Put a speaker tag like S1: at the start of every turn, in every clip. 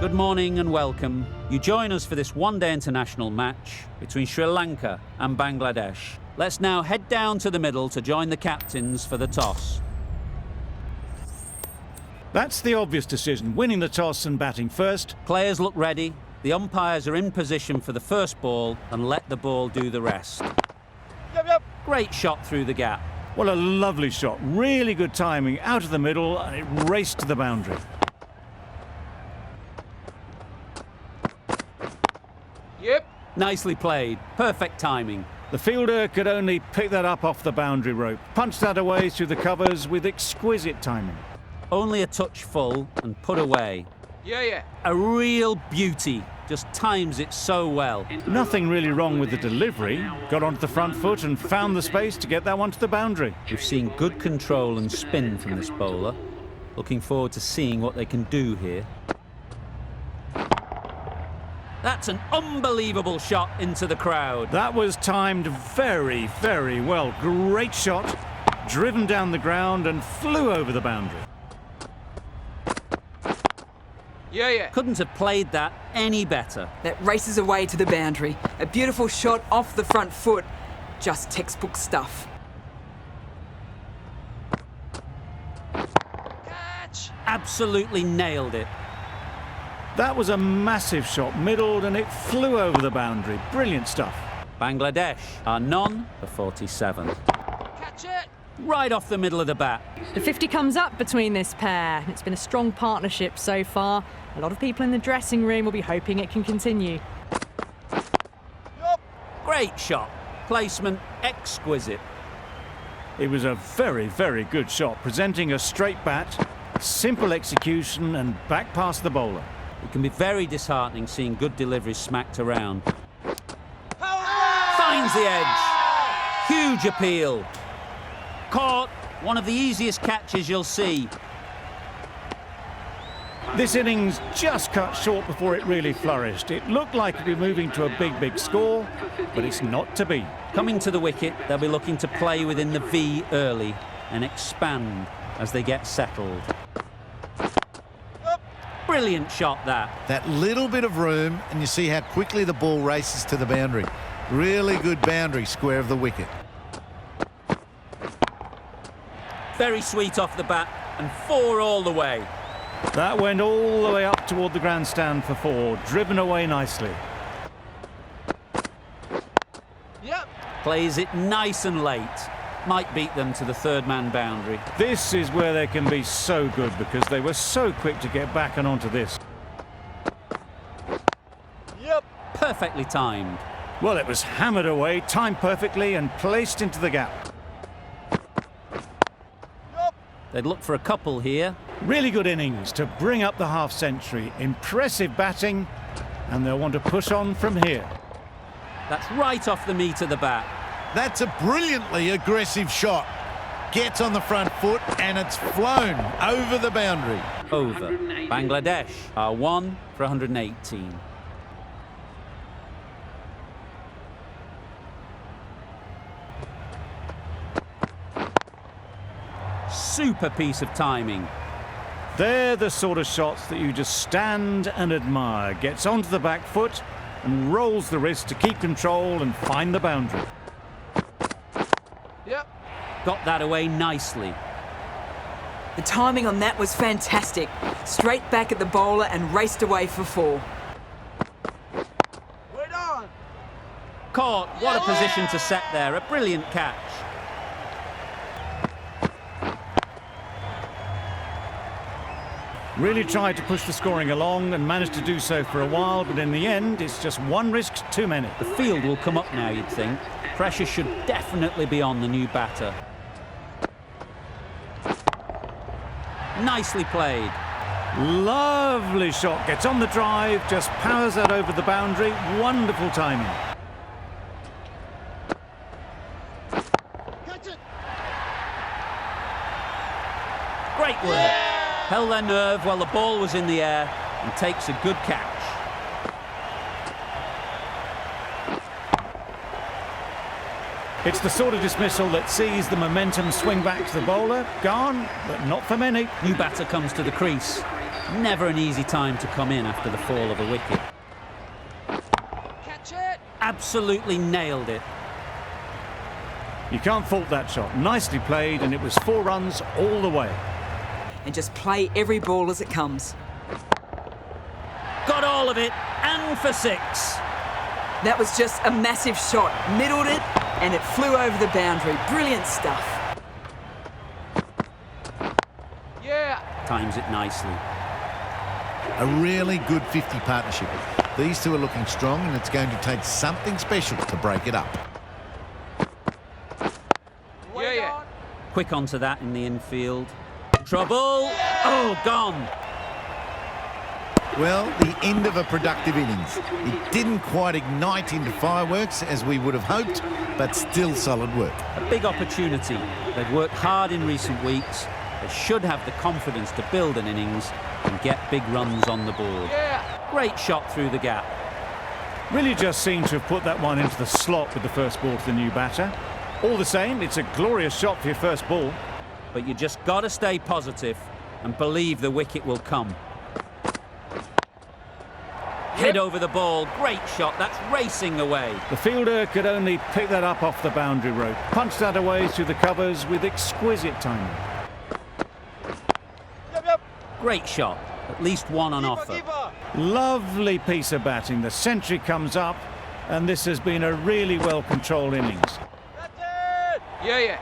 S1: Good morning and welcome. You join us for this one-day international match between Sri Lanka and Bangladesh. Let's now head down to the middle to join the captains for the toss.
S2: That's the obvious decision, winning the toss and batting first.
S1: Players look ready. The umpires are in position for the first ball and let the ball do the rest. Great shot through the gap.
S2: What a lovely shot. Really good timing out of the middle, and it raced to the boundary.
S1: Nicely played. Perfect timing.
S2: The fielder could only pick that up off the boundary rope. Punched that away through the covers with exquisite timing.
S1: Only a touch full and put away. A real beauty. Just times it so well.
S2: Nothing really wrong with the delivery. Got onto the front foot and found the space to get that one to the boundary.
S1: We've seen good control and spin from this bowler. Looking forward to seeing what they can do here. That's an unbelievable shot into the crowd.
S2: That was timed very, very well. Great shot. Driven down the ground and flew over the boundary.
S1: Couldn't have played that any better.
S3: That races away to the boundary. A beautiful shot off the front foot. Just textbook stuff.
S1: Catch! Absolutely nailed it.
S2: That was a massive shot, middled, and it flew over the boundary. Brilliant stuff.
S1: Bangladesh are none for 47. Catch it! Right off the middle of the bat.
S4: The 50 comes up between this pair. It's been a strong partnership so far. A lot of people in the dressing room will be hoping it can continue.
S1: Great shot. Placement exquisite.
S2: It was a very, very good shot, presenting a straight bat, simple execution, and back past the bowler.
S1: It can be very disheartening seeing good deliveries smacked around. Finds the edge. Huge appeal. Caught. One of the easiest catches you'll see.
S2: This innings just cut short before it really flourished. It looked like it'd be moving to a big, big score, but it's not to be.
S1: Coming to the wicket, they'll be looking to play within the V early and expand as they get settled. Brilliant shot, that.
S5: That little bit of room, and you see how quickly the ball races to the boundary. Really good boundary square of the wicket.
S1: Very sweet off the bat, and 4 all the way.
S2: That went all the way up toward the grandstand for 4, driven away nicely.
S1: Plays it nice and late. Might beat them to the third-man boundary.
S2: This is where they can be so good because they were so quick to get back and onto this.
S1: Perfectly timed.
S2: Well, it was hammered away, timed perfectly and placed into the gap.
S1: They'd look for a couple here.
S2: Really good innings to bring up the half-century. Impressive batting, and they'll want to push on from here.
S1: That's right off the meat of the bat.
S5: That's a brilliantly aggressive shot. Gets on the front foot and it's flown over the boundary.
S1: Over. Bangladesh are 1 for 118. Super piece of timing.
S2: They're the sort of shots that you just stand and admire. Gets onto the back foot and rolls the wrist to keep control and find the boundary.
S1: Got that away nicely.
S3: The timing on that was fantastic. Straight back at the bowler and raced away for 4.
S1: Caught. What a position to set there. A brilliant catch.
S2: Really tried to push the scoring along and managed to do so for a while, but in the end, it's just one risk too many.
S1: The field will come up now, you'd think. Pressure should definitely be on the new batter. Nicely played.
S2: Lovely shot. Gets on the drive, just powers that over the boundary. Wonderful timing.
S1: Great work. Held their nerve while the ball was in the air and takes a good catch.
S2: It's the sort of dismissal that sees the momentum swing back to the bowler. Gone, but not for many.
S1: New batter comes to the crease. Never an easy time to come in after the fall of a wicket.
S6: Catch it!
S1: Absolutely nailed it.
S2: You can't fault that shot. Nicely played, and it was 4 runs all the way.
S3: And just play every ball as it comes.
S1: Got all of it, and for 6.
S3: That was just a massive shot. Middled it, and it flew over the boundary. Brilliant stuff.
S6: Yeah!
S1: Times it nicely.
S5: A really good 50 partnership. These two are looking strong, and it's going to take something special to break it up.
S6: Yeah.
S1: Quick onto that in the infield. Trouble! Oh, gone!
S5: Well, the end of a productive innings. It didn't quite ignite into fireworks as we would have hoped, but still solid work.
S1: A big opportunity. They've worked hard in recent weeks. They should have the confidence to build an innings and get big runs on the board.
S6: Yeah!
S1: Great shot through the gap.
S2: Really just seemed to have put that one into the slot with the first ball to the new batter. All the same, it's a glorious shot for your first ball.
S1: But you just got to stay positive and believe the wicket will come. Head over the ball. Great shot. That's racing away.
S2: The fielder could only pick that up off the boundary rope. Punched that away through the covers with exquisite timing.
S1: Great shot. At least one on offer.
S2: Lovely piece of batting. The century comes up, and this has been a really well-controlled innings.
S6: Yeah.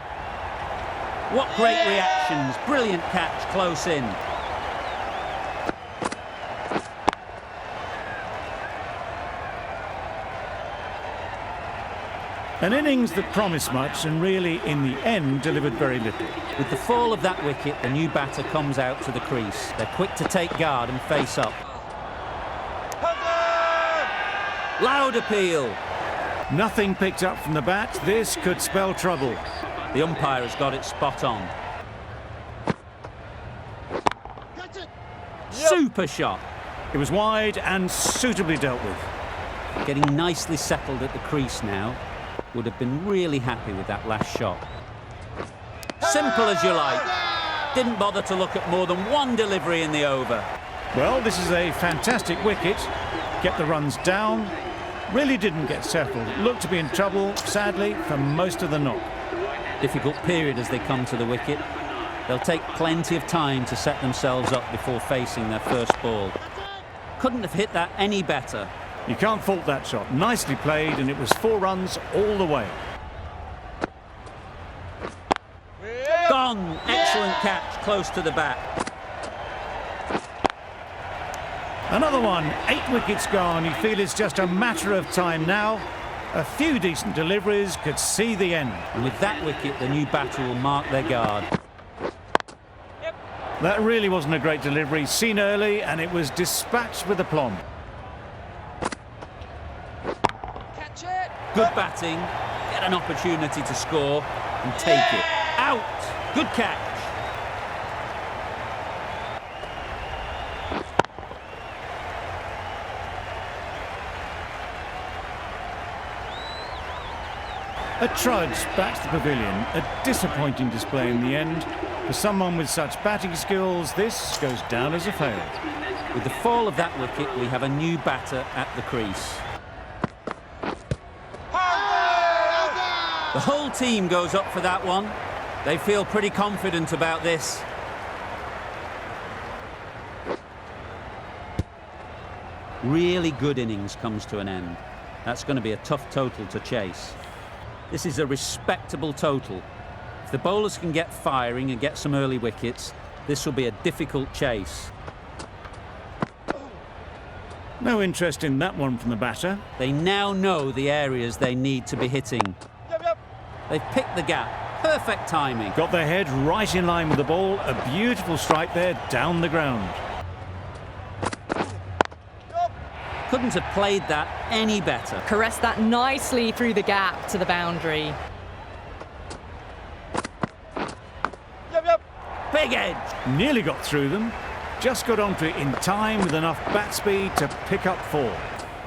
S1: What great reactions. Brilliant catch close in.
S2: An innings that promised much and really, in the end, delivered very little.
S1: With the fall of that wicket, the new batter comes out to the crease. They're quick to take guard and face up. Loud appeal.
S2: Nothing picked up from the bat. This could spell trouble.
S1: The umpire has got it spot on. Super shot.
S2: It was wide and suitably dealt with.
S1: Getting nicely settled at the crease now. Would have been really happy with that last shot. Simple as you like. Didn't bother to look at more than one delivery in the over.
S2: Well, this is a fantastic wicket. Get the runs down. Really didn't get settled. Looked to be in trouble, sadly, for most of the knock.
S1: Difficult period as they come to the wicket. They'll take plenty of time to set themselves up before facing their first ball. Couldn't have hit that any better.
S2: You can't fault that shot. Nicely played, and it was 4 runs all the way.
S1: Gone! Excellent catch, close to the bat.
S2: Another one, 8 wickets gone. You feel it's just a matter of time now. A few decent deliveries could see the end.
S1: And with that wicket, the new batter will mark their guard.
S2: That really wasn't a great delivery. Seen early, and it was dispatched with aplomb.
S6: Catch it!
S1: Good batting, get an opportunity to score and take it. Out! Good catch.
S2: A trudge back to the pavilion. A disappointing display in the end. For someone with such batting skills, this goes down as a fail.
S1: With the fall of that wicket, we have a new batter at the crease. The whole team goes up for that one. They feel pretty confident about this. Really good innings comes to an end. That's going to be a tough total to chase. This is a respectable total. If the bowlers can get firing and get some early wickets, this will be a difficult chase.
S2: No interest in that one from the batter.
S1: They now know the areas they need to be hitting. They've picked the gap. Perfect timing.
S2: Got their head right in line with the ball. A beautiful strike there down the ground.
S1: Couldn't have played that any better.
S4: Caressed that nicely through the gap to the boundary.
S1: Big edge.
S2: Nearly got through them. Just got onto it in time with enough bat speed to pick up 4.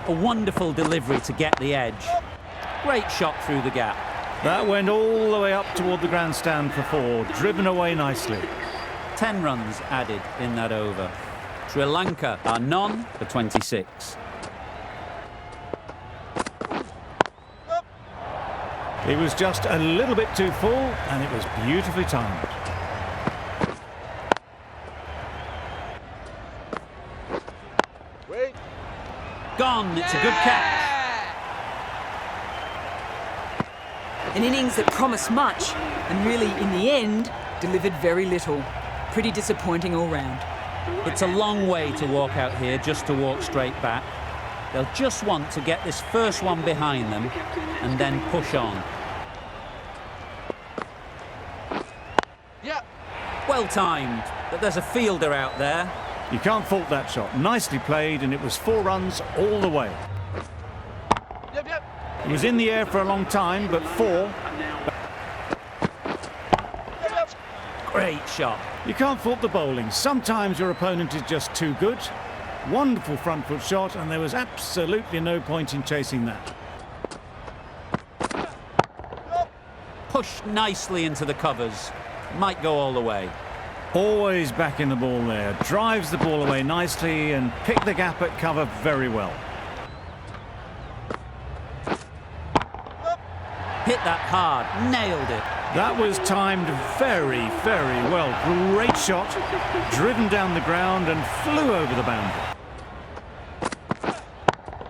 S1: A wonderful delivery to get the edge. Great shot through the gap.
S2: That went all the way up toward the grandstand for 4. Driven away nicely.
S1: 10 runs added in that over. Sri Lanka are none for 26.
S2: It was just a little bit too full, and it was beautifully timed.
S1: Gone, it's a good catch.
S3: An innings that promised much and really, in the end, delivered very little. Pretty disappointing all round.
S1: It's a long way to walk out here just to walk straight back. They'll just want to get this first one behind them and then push on.
S6: Yeah.
S1: Well timed, but there's a fielder out there.
S2: You can't fault that shot. Nicely played, and it was 4 runs all the way.
S6: Yep.
S2: It was in the air for a long time, but 4.
S1: Great shot.
S2: You can't fault the bowling. Sometimes your opponent is just too good. Wonderful front foot shot, and there was absolutely no point in chasing that.
S1: Pushed nicely into the covers. Might go all the way.
S2: Always back in the ball there. Drives the ball away nicely and picked the gap at cover very well.
S1: Hit that hard, nailed it.
S2: That was timed very, very well. Great shot. Driven down the ground and flew over the boundary.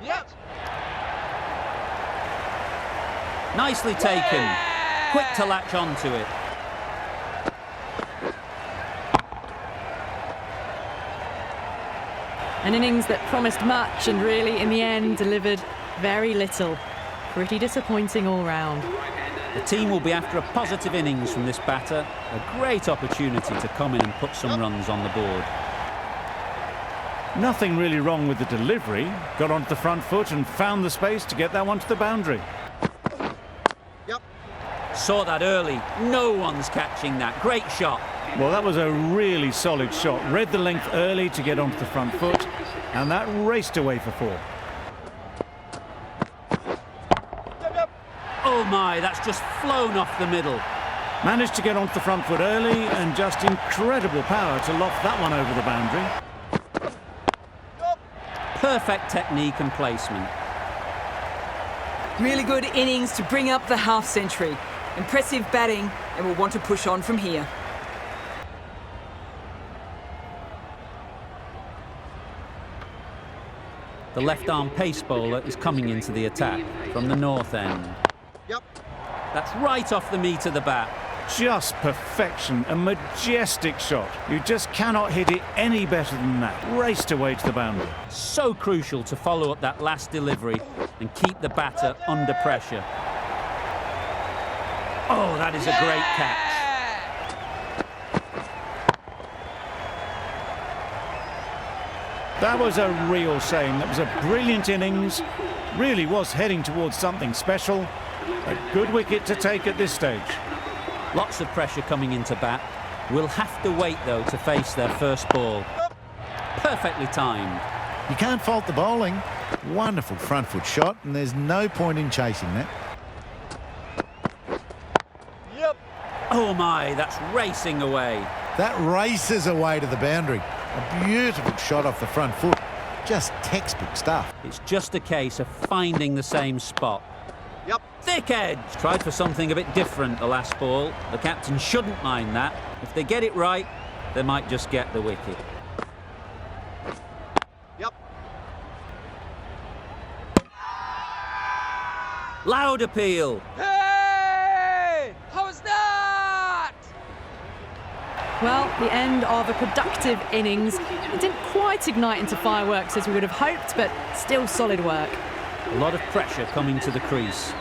S6: Yep.
S1: Nicely taken. Quick to latch onto it.
S4: An innings that promised much and really, in the end, delivered very little. Pretty disappointing all round.
S1: The team will be after a positive innings from this batter. A great opportunity to come in and put some runs on the board.
S2: Nothing really wrong with the delivery. Got onto the front foot and found the space to get that one to the boundary.
S1: Saw that early. No one's catching that. Great shot.
S2: Well, that was a really solid shot. Read the length early to get onto the front foot, and that raced away for 4.
S1: Oh my, that's just flown off the middle.
S2: Managed to get onto the front foot early, and just incredible power to loft that one over the boundary.
S1: Perfect technique and placement.
S3: Really good innings to bring up the half-century. Impressive batting, and we'll want to push on from here.
S1: The left-arm pace bowler is coming into the attack from the north end. That's right off the meat of the bat.
S2: Just perfection, a majestic shot. You just cannot hit it any better than that. Raced away to the boundary.
S1: So crucial to follow up that last delivery and keep the batter under pressure. Oh, that is a great catch.
S2: That was a real shame. That was a brilliant innings. Really was heading towards something special. A good wicket to take at this stage.
S1: Lots of pressure coming into bat. Will have to wait, though, to face their first ball. Perfectly timed.
S5: You can't fault the bowling. Wonderful front foot shot, and there's no point in chasing that.
S1: Oh my, that's racing away.
S5: That races away to the boundary. A beautiful shot off the front foot. Just textbook stuff.
S1: It's just a case of finding the same spot. Thick edge. Tried for something a bit different the last ball. The captain shouldn't mind that. If they get it right, they might just get the wicket. Loud appeal.
S6: Hey! How's that?
S4: Well, the end of a productive innings. It didn't quite ignite into fireworks as we would have hoped, but still solid work.
S1: A lot of pressure coming to the crease.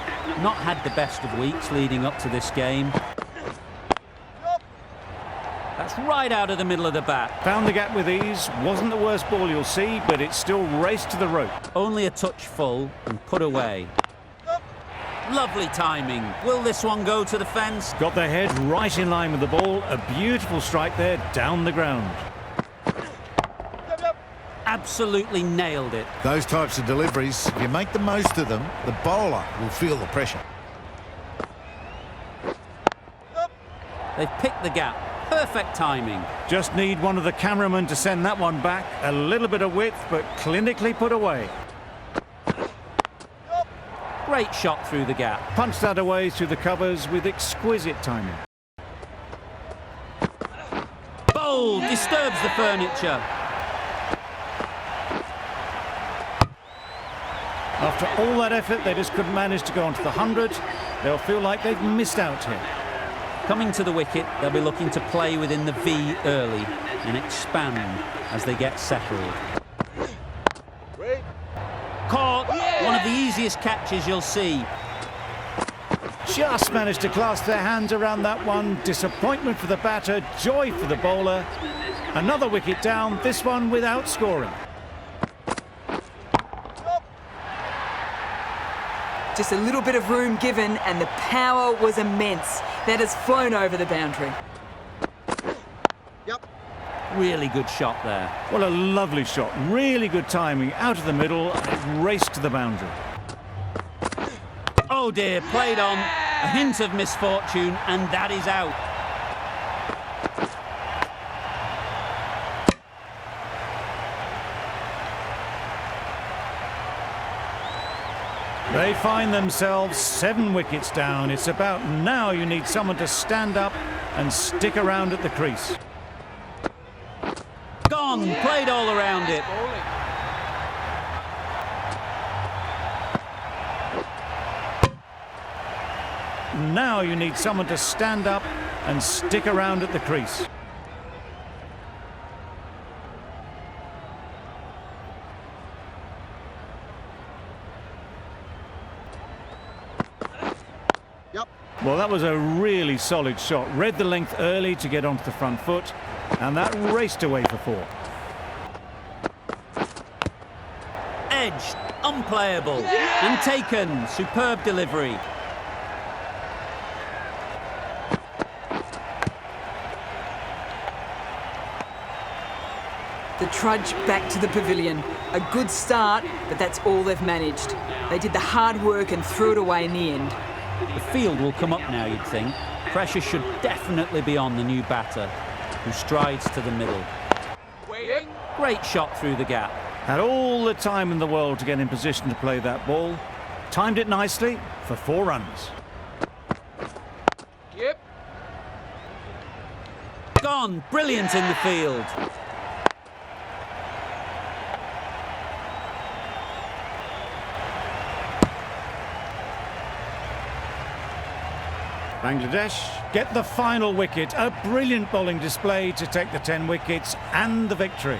S1: Not had the best of weeks leading up to this game. That's right out of the middle of the bat.
S2: Found the gap with ease. Wasn't the worst ball you'll see, but it still raced to the rope.
S1: Only a touch full and put away. Lovely timing. Will this one go to the fence?
S2: Got their head right in line with the ball. A beautiful strike there down the ground.
S1: Absolutely nailed it.
S5: Those types of deliveries, if you make the most of them, the bowler will feel the pressure.
S1: They've picked the gap. Perfect timing.
S2: Just need one of the cameramen to send that one back. A little bit of width, but clinically put away.
S1: Great shot through the gap.
S2: Punched that away through the covers with exquisite timing.
S1: Bold, disturbs the furniture.
S2: After all that effort, they just couldn't manage to go onto the 100. They'll feel like they've missed out here.
S1: Coming to the wicket, they'll be looking to play within the V early and expand as they get settled. Caught, one of the easiest catches you'll see.
S2: Just managed to clasp their hands around that one. Disappointment for the batter, joy for the bowler. Another wicket down, this one without scoring.
S3: Just a little bit of room given and the power was immense. That has flown over the boundary.
S1: Really good shot there.
S2: Well, a lovely shot. Really good timing. Out of the middle, and it raced to the boundary.
S1: Oh dear, played on. A hint of misfortune, and that is out.
S2: They find themselves 7 wickets down. It's about now you need someone to stand up and stick around at the crease.
S1: Gone, played all around it.
S2: Now you need someone to stand up and stick around at the crease. Well, that was a really solid shot. Read the length early to get onto the front foot, and that raced away for 4.
S1: Edged, unplayable, and taken. Superb delivery.
S3: The trudge back to the pavilion. A good start, but that's all they've managed. They did the hard work and threw it away in the end.
S1: The field will come up now, you'd think. Pressure should definitely be on the new batter, who strides to the middle. Great shot through the gap.
S2: Had all the time in the world to get in position to play that ball. Timed it nicely for 4 runs.
S1: Gone, brilliant in the field.
S2: Bangladesh get the final wicket. A brilliant bowling display to take the 10 wickets and the victory.